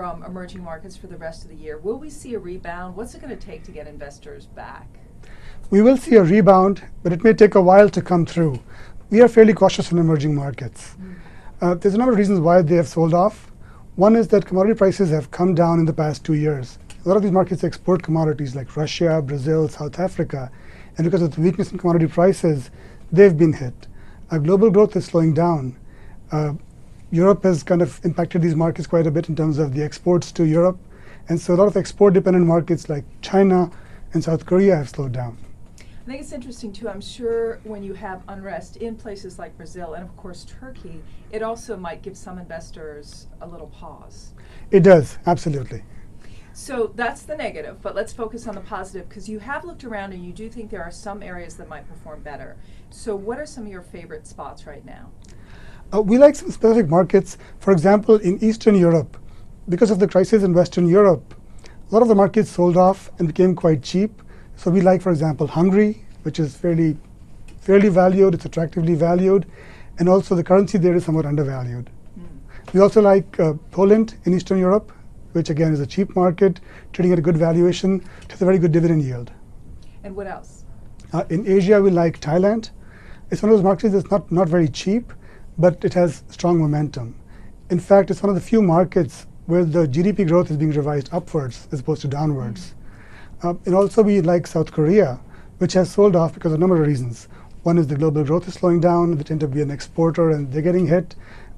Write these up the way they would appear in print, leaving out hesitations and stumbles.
from emerging markets for the rest of the year? Will we see a rebound? What's it going to take to get investors back? We will see a rebound, but it may take a while to come through. We are fairly cautious in emerging markets. There's a number of reasons why they have sold off. One is that commodity prices have come down in the past 2 years. A lot of these markets export commodities like Russia, Brazil, South Africa, and because of the weakness in commodity prices, they've been hit. Global growth is slowing down. Europe has kind of impacted these markets quite a bit in terms of the exports to Europe, and so a lot of export-dependent markets like China and South Korea have slowed down. I think it's interesting too. I'm sure when you have unrest in places like Brazil and of course Turkey, it also might give some investors a little pause. It does, absolutely. So that's the negative, but let's focus on the positive, because you have looked around and you do think there are some areas that might perform better. So what are some of your favorite spots right now? We like some specific markets. For example, in Eastern Europe, because of the crisis in Western Europe, a lot of the markets sold off and became quite cheap. So we like, for example, Hungary, which is fairly valued, it's attractively valued, and also the currency there is somewhat undervalued. We also like Poland in Eastern Europe, which again is a cheap market, trading at a good valuation, to a very good dividend yield. And what else? In Asia, we like Thailand. It's one of those markets that's not very cheap, but it has strong momentum. In fact, it's one of the few markets where the GDP growth is being revised upwards as opposed to downwards. And also we like South Korea, which has sold off because of a number of reasons. One is the global growth is slowing down, they tend to be an exporter and they're getting hit.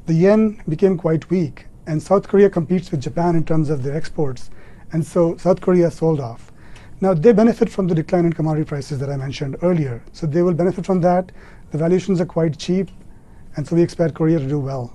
The yen became quite weak, and South Korea competes with Japan in terms of their exports, and so South Korea sold off. Now they benefit from the decline in commodity prices that I mentioned earlier, so they will benefit from that. The valuations are quite cheap, and so we expect Korea to do well.